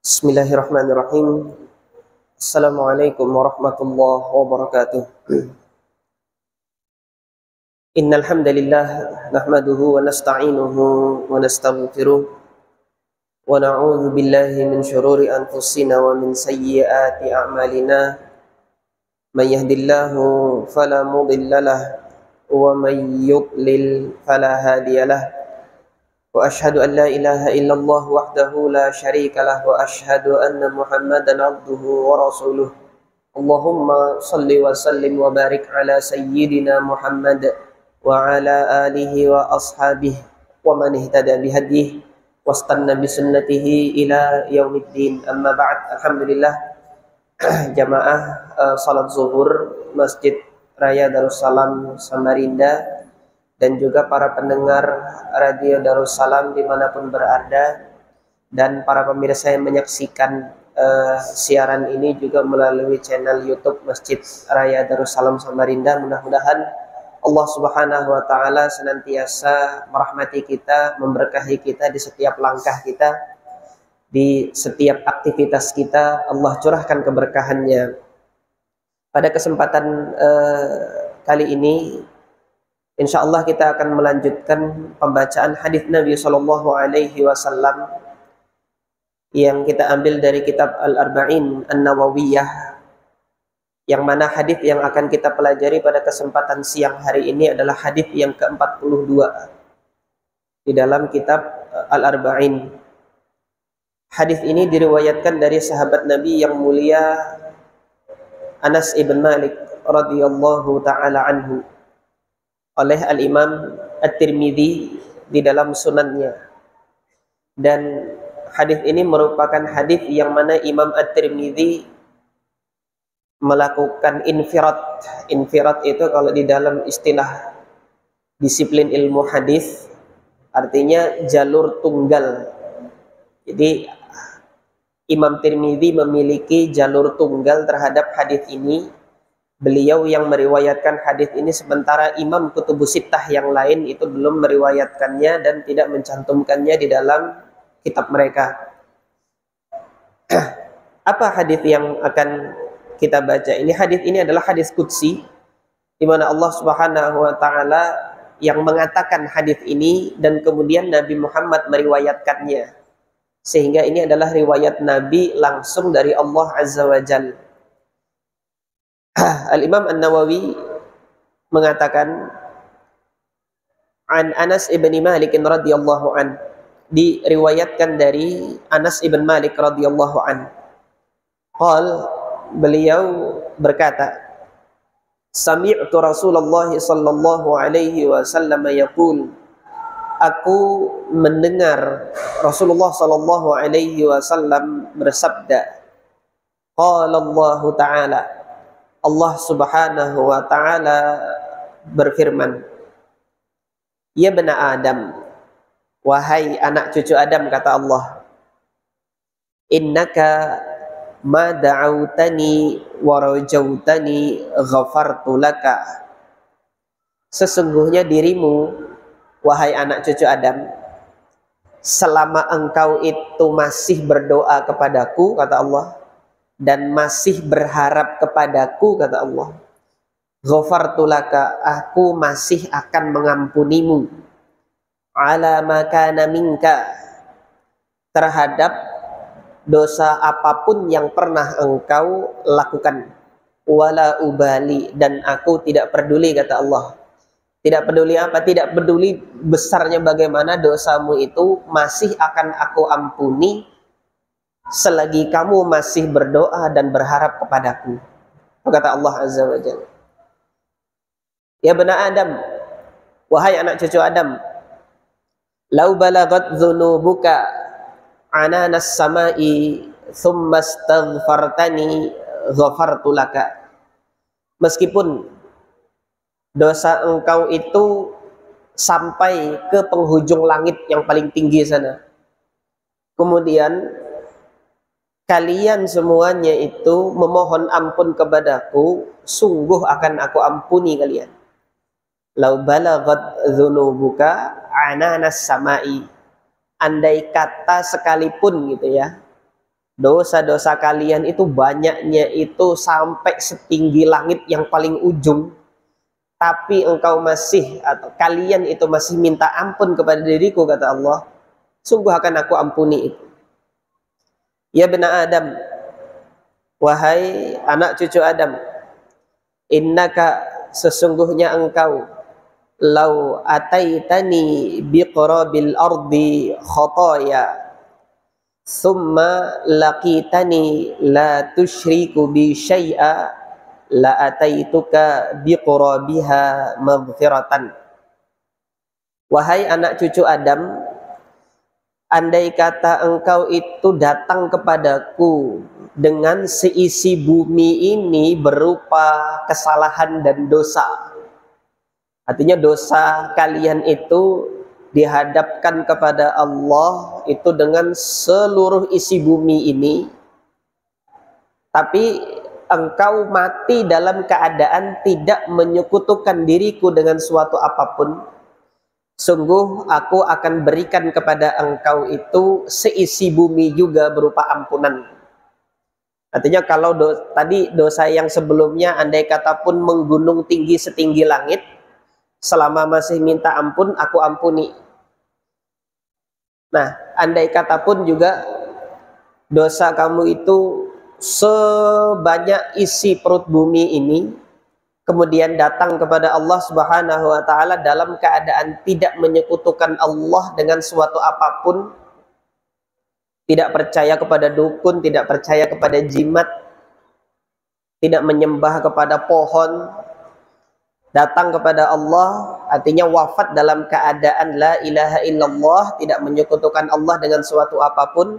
Bismillahirrahmanirrahim. Assalamualaikum warahmatullahi wabarakatuh. Innal hamdalillah nahmaduhu wa nasta'inuhu wa nastaghfiruh wa na'udzu billahi min shururi anfusina wa min sayyiati a'malina. May yahdihillahu fala mudilla lahu wa may yudlil fala hadiyalah. Wa ashhadu an la ilaha illallah wahdahu la syarika lah wa ashhadu anna Muhammadan abduhu wa rasuluh. Allahumma salli wa sallim wa barik ala sayyidina Muhammad wa ala alihi wa ashabihi wa man ihtada bihadihi wastanna bi sunnatihi ila yaumiddin. Amma ba'd. Alhamdulillah, jamaah salat zuhur Masjid Raya Darussalam Samarinda dan juga para pendengar Radio Darussalam dimanapun berada, dan para pemirsa yang menyaksikan siaran ini juga melalui channel YouTube Masjid Raya Darussalam Samarinda. Mudah-mudahan Allah Subhanahu wa Ta'ala senantiasa merahmati kita, memberkahi kita di setiap langkah kita, di setiap aktivitas kita. Allah curahkan keberkahannya. Pada kesempatan kali ini, insya Allah kita akan melanjutkan pembacaan hadis Nabi Shallallahu Alaihi Wasallam yang kita ambil dari kitab Al-Arba'in An-Nawawiyah, yang mana hadis yang akan kita pelajari pada kesempatan siang hari ini adalah hadis yang ke-42 di dalam kitab Al-Arba'in. Hadis ini diriwayatkan dari sahabat Nabi yang mulia Anas ibn Malik radhiyallahu taala anhu oleh Al-Imam At-Tirmidzi di dalam sunannya. Dan hadis ini merupakan hadis yang mana Imam At-Tirmidzi melakukan infirad. Infirad itu kalau di dalam istilah disiplin ilmu hadis artinya jalur tunggal. Jadi Imam Tirmidzi memiliki jalur tunggal terhadap hadis ini. Beliau yang meriwayatkan hadis ini, sementara Imam Kutubus Sittah yang lain itu belum meriwayatkannya dan tidak mencantumkannya di dalam kitab mereka. Apa hadis yang akan kita baca ini? Hadis ini adalah hadis qudsi, di mana Allah Subhanahu wa Ta'ala yang mengatakan hadis ini dan kemudian Nabi Muhammad meriwayatkannya, sehingga ini adalah riwayat Nabi langsung dari Allah Azza wa Jalla. Al-Imam An-Nawawi mengatakan, an Anas ibn Malik radhiyallahu an, diriwayatkan dari Anas ibn Malik radhiyallahu an. Beliau berkata, sami'tu Rasulullah sallallahu alaihi wasallam yaqul, aku mendengar Rasulullah sallallahu alaihi wasallam bersabda, qala Allah Ta'ala, Allah Subhanahu wa Ta'ala berfirman, ya bena Adam, wahai anak cucu Adam, kata Allah, innaka ma da'autani wa rajautani ghafartu laka, sesungguhnya dirimu, wahai anak cucu Adam, selama engkau itu masih berdoa kepadaku, kata Allah, dan masih berharap kepadaku, kata Allah, ghafartu laka, aku masih akan mengampunimu, ala ma kana minka, terhadap dosa apapun yang pernah engkau lakukan, wala ubali, dan aku tidak peduli, kata Allah. Tidak peduli apa? Tidak peduli besarnya bagaimana dosamu itu, masih akan aku ampuni selagi kamu masih berdoa dan berharap kepadaku, kata Allah Azza wa Jalla. Ya bena Adam, wahai anak cucu Adam, lau balagat dzunubuka ananas samai thumma astaghfartani ghafartu laka, meskipun dosa engkau itu sampai ke penghujung langit yang paling tinggi sana, kemudian kalian semuanya itu memohon ampun kepadaku, sungguh akan aku ampuni kalian. Lau balagat dzunubuka ananas samai, andai kata sekalipun gitu ya, dosa-dosa kalian itu banyaknya itu sampai setinggi langit yang paling ujung, tapi engkau masih atau kalian itu masih minta ampun kepada diriku, kata Allah, sungguh akan aku ampuni itu. Ya bena Adam, wahai anak cucu Adam, innaka, sesungguhnya engkau, lau ataitani biqrabil ardi khataya summa laqitani la tusyriku bi syai'a la ataituka biqrabiha maghfiratan. Wahai anak cucu Adam, andai kata engkau itu datang kepadaku dengan seisi bumi ini berupa kesalahan dan dosa, artinya dosa kalian itu dihadapkan kepada Allah itu dengan seluruh isi bumi ini, tapi engkau mati dalam keadaan tidak menyekutukan diriku dengan suatu apapun, sungguh aku akan berikan kepada engkau itu seisi bumi juga berupa ampunan. Artinya kalau tadi dosa yang sebelumnya andai kata pun menggunung tinggi setinggi langit, selama masih minta ampun, aku ampuni. Nah, andai kata pun juga dosa kamu itu sebanyak isi perut bumi ini, kemudian datang kepada Allah Subhanahu wa Ta'ala dalam keadaan tidak menyekutukan Allah dengan suatu apapun, tidak percaya kepada dukun, tidak percaya kepada jimat, tidak menyembah kepada pohon, datang kepada Allah, artinya wafat dalam keadaan la ilaha illallah, tidak menyekutukan Allah dengan suatu apapun,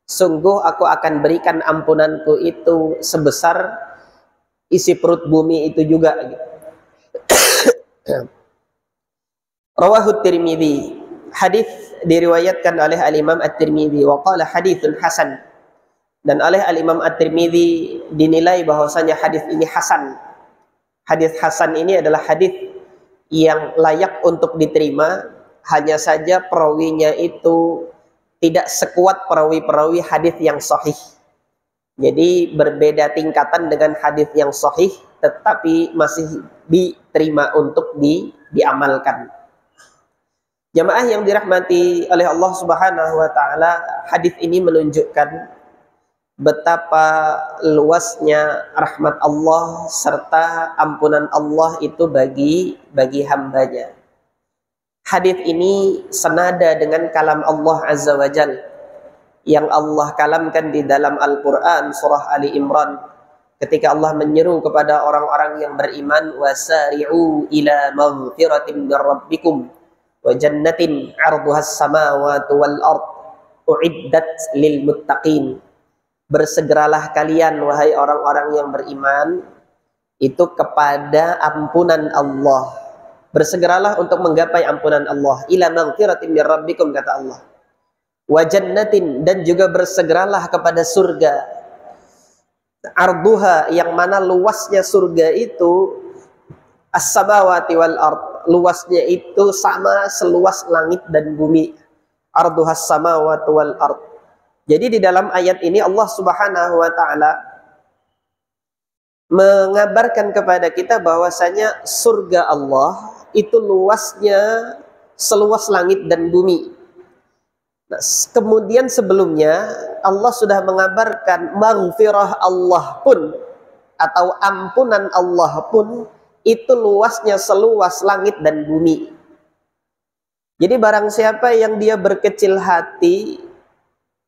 sungguh aku akan berikan ampunanku itu sebesar isi perut bumi itu juga. Rawahu Tirmidzi, hadis diriwayatkan oleh al-Imam At-Tirmidzi, wa qala haditsun hasan, dan oleh al-Imam At-Tirmidzi dinilai bahwasanya hadis ini hasan. Hadis hasan ini adalah hadis yang layak untuk diterima, hanya saja perawinya itu tidak sekuat perawi-perawi hadis yang sahih. Jadi berbeda tingkatan dengan hadis yang sahih, tetapi masih diterima untuk diamalkan. Jamaah yang dirahmati oleh Allah Subhanahu wa Ta'ala, hadis ini menunjukkan betapa luasnya rahmat Allah serta ampunan Allah itu bagi hambanya. Hadis ini senada dengan kalam Allah Azza wa Jal yang Allah kalamkan di dalam Al-Quran surah Ali Imran, ketika Allah menyeru kepada orang-orang yang beriman, wasari'u ila maghfiratin min rabbikum wa jannatin 'arduhas samawati wal ard uiddat lil muttaqin. Bersegeralah kalian wahai orang-orang yang beriman itu kepada ampunan Allah. Bersegeralah untuk menggapai ampunan Allah. Ila maghfiratin min rabbikum, kata Allah. Wa jannatin, dan juga bersegeralah kepada surga. Arduha, yang mana luasnya surga itu as-samawati wal ard, luasnya itu sama seluas langit dan bumi. Arduhas samawati wal ard. Jadi di dalam ayat ini Allah Subhanahu wa Ta'ala mengabarkan kepada kita bahwasanya surga Allah itu luasnya seluas langit dan bumi. Nah, kemudian sebelumnya Allah sudah mengabarkan maghfirah Allah pun atau ampunan Allah pun itu luasnya seluas langit dan bumi. Jadi barang siapa yang dia berkecil hati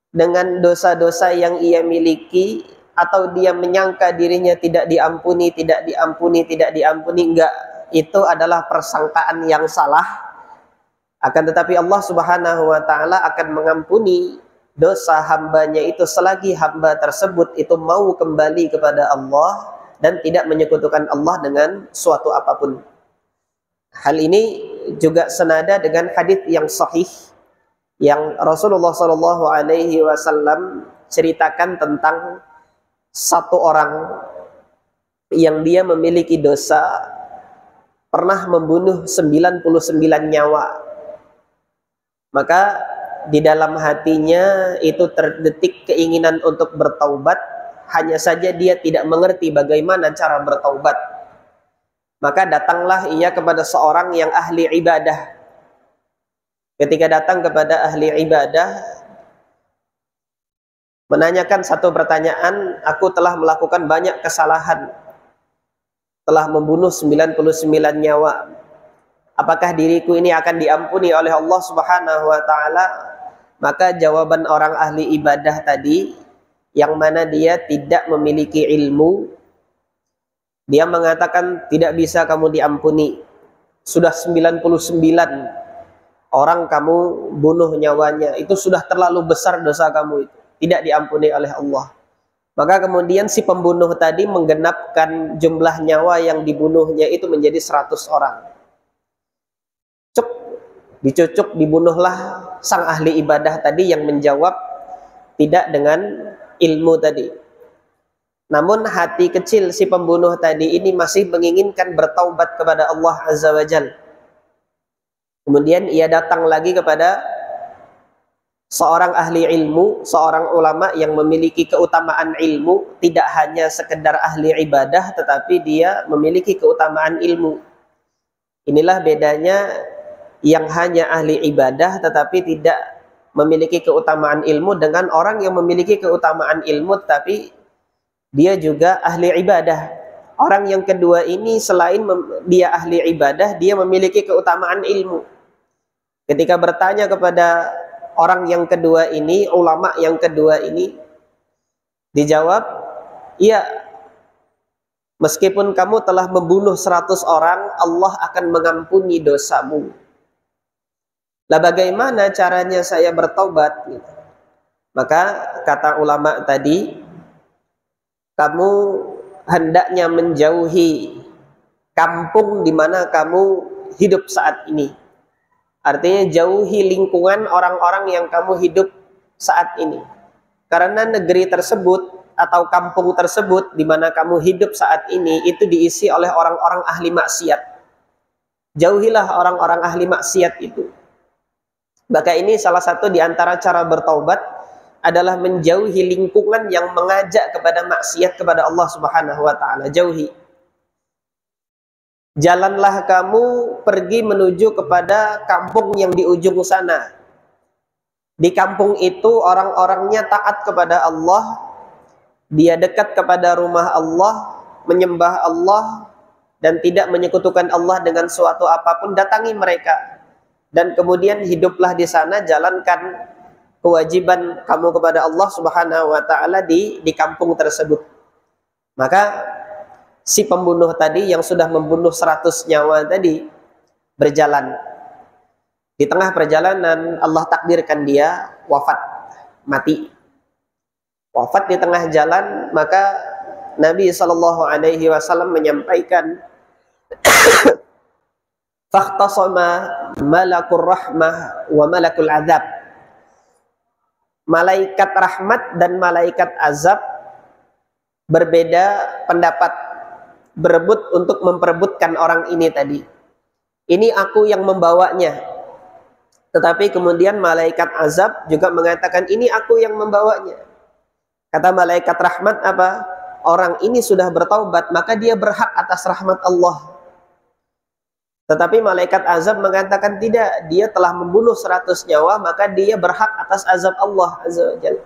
dengan dosa-dosa yang ia miliki, atau dia menyangka dirinya tidak diampuni, enggak, itu adalah persangkaan yang salah. Akan tetapi Allah Subhanahu wa Ta'ala akan mengampuni dosa hambanya itu selagi hamba tersebut itu mau kembali kepada Allah dan tidak menyekutukan Allah dengan suatu apapun. Hal ini juga senada dengan hadis yang sahih yang Rasulullah SAW ceritakan tentang satu orang yang dia memiliki dosa pernah membunuh 99 nyawa. Maka di dalam hatinya itu terdetik keinginan untuk bertaubat, hanya saja dia tidak mengerti bagaimana cara bertaubat. Maka datanglah ia kepada seorang yang ahli ibadah. Ketika datang kepada ahli ibadah, menanyakan satu pertanyaan, aku telah melakukan banyak kesalahan, telah membunuh 99 nyawa. Apakah diriku ini akan diampuni oleh Allah Subhanahu wa ta'ala? Maka jawaban orang ahli ibadah tadi, yang mana dia tidak memiliki ilmu, dia mengatakan tidak bisa kamu diampuni. Sudah 99 orang kamu bunuh nyawanya, itu sudah terlalu besar dosa kamu itu, tidak diampuni oleh Allah. Maka kemudian si pembunuh tadi menggenapkan jumlah nyawa yang dibunuhnya itu menjadi 100 orang. Dicucuk, dibunuhlah sang ahli ibadah tadi yang menjawab tidak dengan ilmu tadi. Namun hati kecil si pembunuh tadi ini masih menginginkan bertaubat kepada Allah Azza wa Jalla. Kemudian ia datang lagi kepada seorang ahli ilmu, seorang ulama yang memiliki keutamaan ilmu, tidak hanya sekedar ahli ibadah tetapi dia memiliki keutamaan ilmu. Inilah bedanya yang hanya ahli ibadah tetapi tidak memiliki keutamaan ilmu dengan orang yang memiliki keutamaan ilmu tetapi dia juga ahli ibadah. Orang yang kedua ini selain dia ahli ibadah, dia memiliki keutamaan ilmu. Ketika bertanya kepada orang yang kedua ini, ulama yang kedua ini, dijawab, iya, meskipun kamu telah membunuh 100 orang, Allah akan mengampuni dosamu. Lah bagaimana caranya saya bertobat? Maka kata ulama tadi, kamu hendaknya menjauhi kampung di mana kamu hidup saat ini. Artinya jauhi lingkungan orang-orang yang kamu hidup saat ini. Karena negeri tersebut atau kampung tersebut di mana kamu hidup saat ini itu diisi oleh orang-orang ahli maksiat. Jauhilah orang-orang ahli maksiat itu. Maka ini salah satu di antara cara bertaubat adalah menjauhi lingkungan yang mengajak kepada maksiat kepada Allah Subhanahu wa ta'ala. Jauhi. Jalanlah kamu pergi menuju kepada kampung yang di ujung sana. Di kampung itu orang-orangnya taat kepada Allah, dia dekat kepada rumah Allah, menyembah Allah dan tidak menyekutukan Allah dengan suatu apapun. Datangi mereka. Dan kemudian hiduplah di sana, jalankan kewajiban kamu kepada Allah Subhanahu wa ta'ala di kampung tersebut. Maka si pembunuh tadi yang sudah membunuh 100 nyawa tadi berjalan. Di tengah perjalanan Allah takdirkan dia wafat, mati. Wafat di tengah jalan, maka Nabi SAW menyampaikan fakhtasama malakur rahmah wa malakul azab. Malaikat rahmat dan malaikat azab berbeda pendapat, berebut untuk memperebutkan orang ini tadi. Ini aku yang membawanya. Tetapi kemudian malaikat azab juga mengatakan ini aku yang membawanya. Kata malaikat rahmat apa? Orang ini sudah bertaubat, maka dia berhak atas rahmat Allah. Tetapi malaikat azab mengatakan tidak, dia telah membunuh 100 nyawa, maka dia berhak atas azab Allah Azza wa Jalla.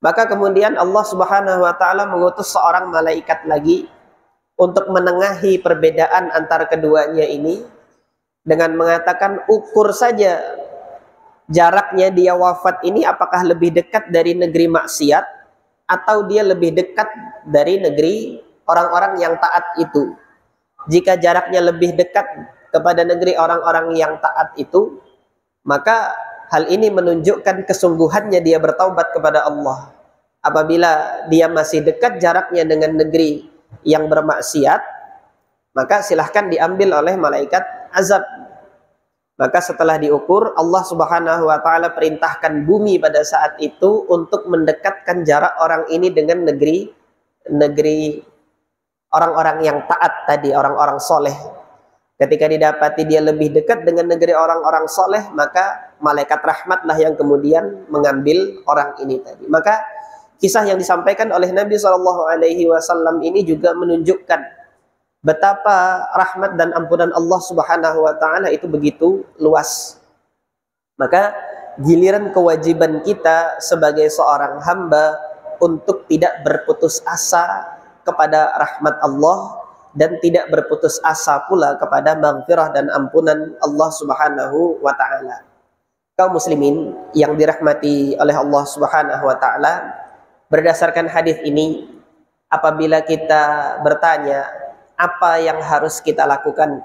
Maka kemudian Allah Subhanahu wa ta'ala mengutus seorang malaikat lagi untuk menengahi perbedaan antara keduanya ini dengan mengatakan ukur saja jaraknya dia wafat ini apakah lebih dekat dari negeri maksiat atau dia lebih dekat dari negeri orang-orang yang taat itu. Jika jaraknya lebih dekat kepada negeri orang-orang yang taat itu, maka hal ini menunjukkan kesungguhannya dia bertaubat kepada Allah. Apabila dia masih dekat jaraknya dengan negeri yang bermaksiat, maka silahkan diambil oleh malaikat azab. Maka setelah diukur, Allah Subhanahu wa ta'ala perintahkan bumi pada saat itu untuk mendekatkan jarak orang ini dengan negeri orang-orang yang taat tadi, orang-orang soleh. Ketika didapati dia lebih dekat dengan negeri orang-orang soleh, maka malaikat rahmatlah yang kemudian mengambil orang ini tadi. Maka kisah yang disampaikan oleh Nabi SAW ini juga menunjukkan betapa rahmat dan ampunan Allah Subhanahu wa Ta'ala itu begitu luas. Maka giliran kewajiban kita sebagai seorang hamba untuk tidak berputus asa kepada rahmat Allah dan tidak berputus asa pula kepada maghfirah dan ampunan Allah Subhanahu wa Ta'ala. Kaum muslimin yang dirahmati oleh Allah Subhanahu wa Ta'ala, berdasarkan hadis ini, apabila kita bertanya apa yang harus kita lakukan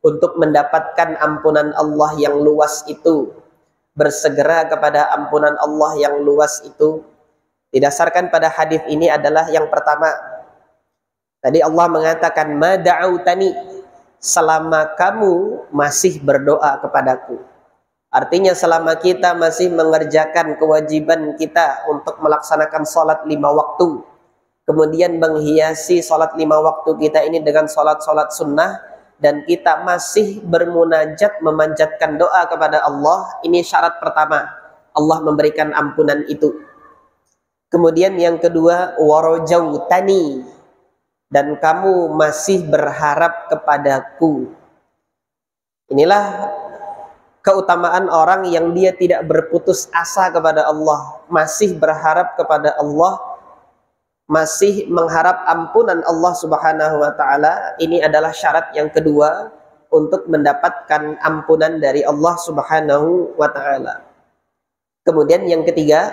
untuk mendapatkan ampunan Allah yang luas itu, bersegera kepada ampunan Allah yang luas itu, didasarkan pada hadis ini adalah yang pertama, tadi Allah mengatakan, ma da'autani, selama kamu masih berdoa kepadaku. Artinya selama kita masih mengerjakan kewajiban kita untuk melaksanakan sholat 5 waktu, kemudian menghiasi sholat 5 waktu kita ini dengan sholat-sholat sunnah, dan kita masih bermunajat memanjatkan doa kepada Allah, ini syarat pertama, Allah memberikan ampunan itu. Kemudian yang kedua, warajautani, dan kamu masih berharap kepadaku. Inilah keutamaan orang yang dia tidak berputus asa kepada Allah, masih berharap kepada Allah, masih mengharap ampunan Allah Subhanahu wa Ta'ala. Ini adalah syarat yang kedua untuk mendapatkan ampunan dari Allah Subhanahu wa Ta'ala. Kemudian yang ketiga,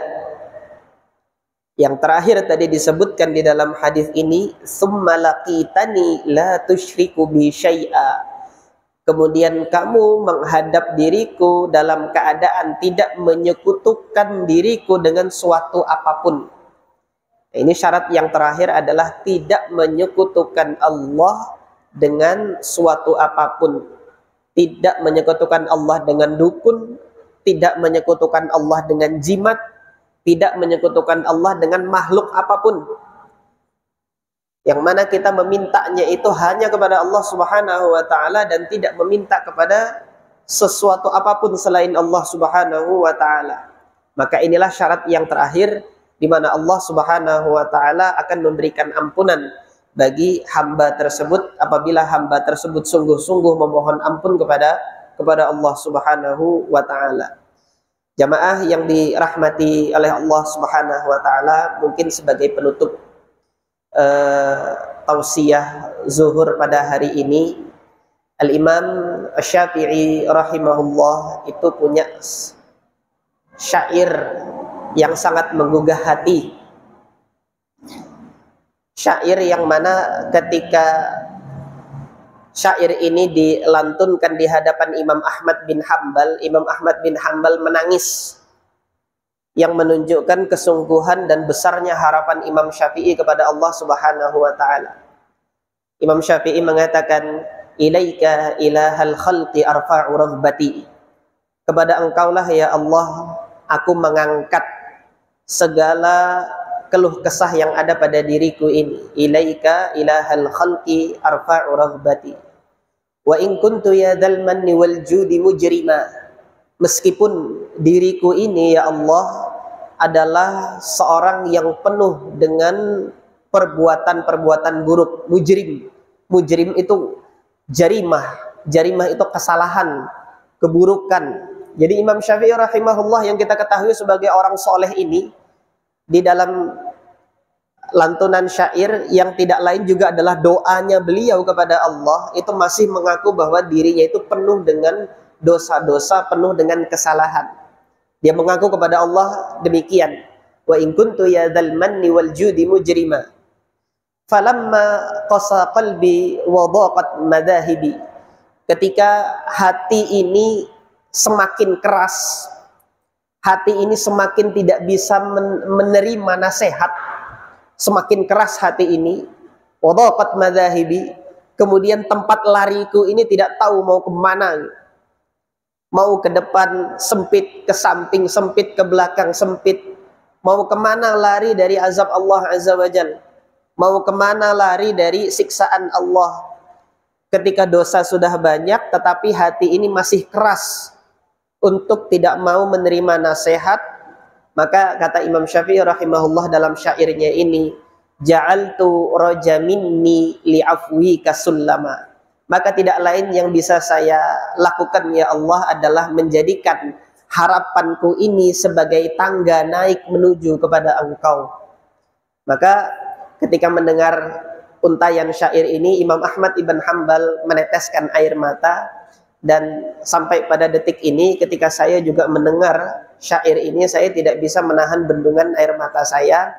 yang terakhir tadi disebutkan di dalam hadis ini, summa laqitani la tusyriku bi syai'a. Kemudian kamu menghadap diriku dalam keadaan tidak menyekutukan diriku dengan suatu apapun. Ini syarat yang terakhir adalah tidak menyekutukan Allah dengan suatu apapun. Tidak menyekutukan Allah dengan dukun, tidak menyekutukan Allah dengan jimat, tidak menyekutukan Allah dengan makhluk apapun. Yang mana kita memintanya itu hanya kepada Allah Subhanahu wa Ta'ala dan tidak meminta kepada sesuatu apapun selain Allah Subhanahu wa Ta'ala. Maka inilah syarat yang terakhir, di mana Allah Subhanahu wa Ta'ala akan memberikan ampunan bagi hamba tersebut apabila hamba tersebut sungguh-sungguh memohon ampun kepada Allah Subhanahu wa Ta'ala. Jamaah yang dirahmati oleh Allah Subhanahu wa Ta'ala, mungkin sebagai penutup tausiah zuhur pada hari ini, Al-Imam Asy-Syafi'i rahimahullah itu punya syair yang sangat menggugah hati. Syair yang mana ketika syair ini dilantunkan di hadapan Imam Ahmad bin Hanbal, Imam Ahmad bin Hanbal menangis, yang menunjukkan kesungguhan dan besarnya harapan Imam Syafi'i kepada Allah Subhanahu wa Ta'ala. Imam Syafi'i mengatakan, ilaika ilahal khalqi arfa'u raghbati, kepada engkaulah ya Allah aku mengangkat segala keluh kesah yang ada pada diriku ini. Ilaika ilahal khalqi arfa'u raghbati wa in kuntu ya dzal manni wal judi mujrima, meskipun diriku ini ya Allah adalah seorang yang penuh dengan perbuatan-perbuatan buruk. Mujrim itu jarimah itu kesalahan, keburukan. Jadi Imam Syafi'i rahimahullah yang kita ketahui sebagai orang soleh ini, di dalam lantunan syair yang tidak lain juga adalah doanya beliau kepada Allah, itu masih mengaku bahwa dirinya itu penuh dengan dosa-dosa, penuh dengan kesalahan. Dia mengaku kepada Allah demikian, wa in kuntu ya dzal manni wal judi mujrima falamma qasa qalbi wa dhaqat madahibi, ketika hati ini semakin keras, hati ini semakin tidak bisa menerima nasihat, semakin keras hati ini, wa dhaqat madahibi, kemudian tempat lariku ini tidak tahu mau kemana. Mau ke depan sempit, ke samping sempit, ke belakang sempit. Mau kemana lari dari azab Allah Azza wa Jalla? Mau kemana lari dari siksaan Allah? ketika dosa sudah banyak tetapi hati ini masih keras untuk tidak mau menerima nasihat, maka kata Imam Syafi'i rahimahullah dalam syairnya ini, ja'altu raja minni li'afwi kasullama. Maka tidak lain yang bisa saya lakukan ya Allah adalah menjadikan harapanku ini sebagai tangga naik menuju kepada Engkau. Maka ketika mendengar untayan syair ini, Imam Ahmad ibn Hanbal meneteskan air mata. Dan sampai pada detik ini ketika saya juga mendengar syair ini, saya tidak bisa menahan bendungan air mata saya,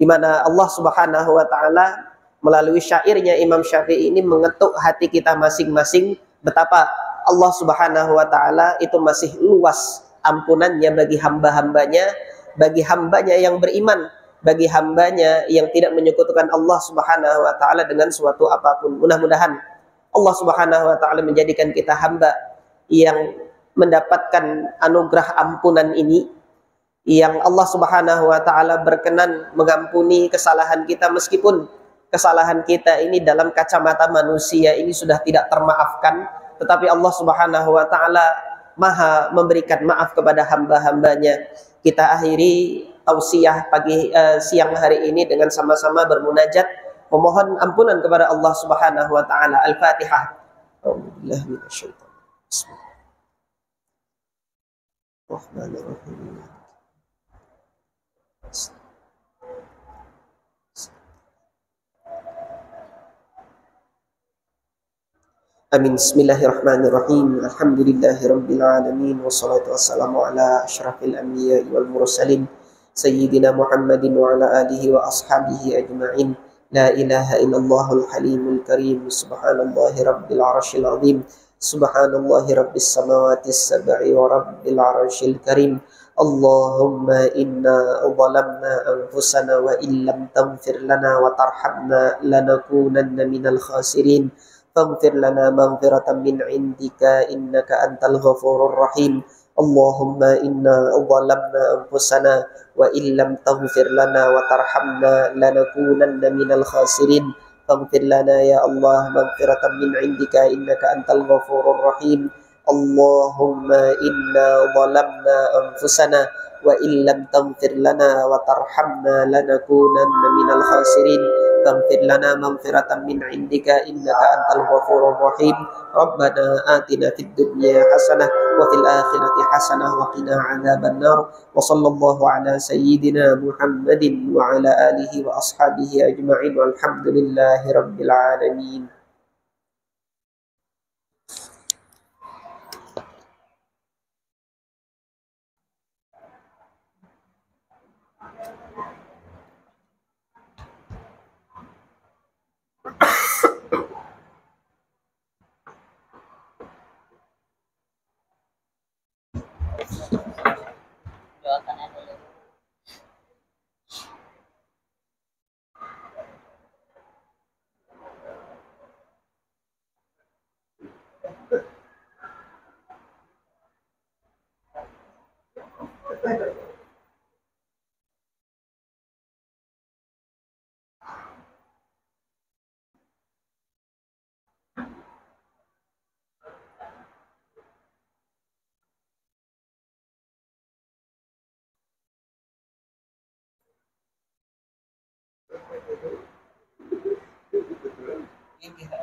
di mana Allah Subhanahu wa taala melalui syairnya Imam Syafi'i ini mengetuk hati kita masing-masing betapa Allah Subhanahu wa taala itu masih luas ampunannya bagi hamba-hambanya, bagi hambanya yang beriman, bagi hambanya yang tidak menyekutukan Allah Subhanahu wa taala dengan suatu apapun. Mudah-mudahan Allah Subhanahu wa taala menjadikan kita hamba yang mendapatkan anugerah ampunan ini, yang Allah Subhanahu wa taala berkenan mengampuni kesalahan kita meskipun kesalahan kita ini dalam kacamata manusia ini sudah tidak termaafkan, tetapi Allah Subhanahu wa taala Maha memberikan maaf kepada hamba-hambanya. Kita akhiri tausiah siang hari ini dengan sama-sama bermunajat memohon ampunan kepada Allah Subhanahu wa taala. Al-Fatihah. A'udzubillahi minasyaitonir rajim. Bismillahirrahmanirrahim. Amin. Bismillahirrahmanirrahim. Alhamdulillahirabbil alamin wassalatu wassalamu ala asyrafil anbiya'i wal mursalin sayyidina Muhammadin wa ala alihi wa ashabihi ajma'in. La ilaha illallahul halimul karim. Subhanallahi rabbil arsyil azim. Subhanallahi rabbis samawati sab'i wa rabbil arsyil karim. Allahumma inna zalamna anfusana wa illam taghfir lana wa tarhamna lanakunanna minal khasirin. Faghfir lana maghfiratan min indika innaka antal ghafurur rahim. Allahumma inna zalamna anfusana wa illam taghfir lana wa tarhamna lanakunanna minal khasirin. Faghfir lana ya Allah maghfiratan min indika innaka antal ghafurur rahim. Allahumma inna zalamna anfusana wa illam taghfir lana wa tarhamna lanakunanna minal khasirin. Faghfir lana maghfiratan min indika innaka antal ghafurur rahim. Rabbana atina fid dunya hasanah wa fil akhirati hasanah wa qina adzaban nar. Wa sallallahu ala sayyidina Muhammadin wa ala alihi wa ashabihi ajma'in walhamdulillahi rabbil alamin. Yang kita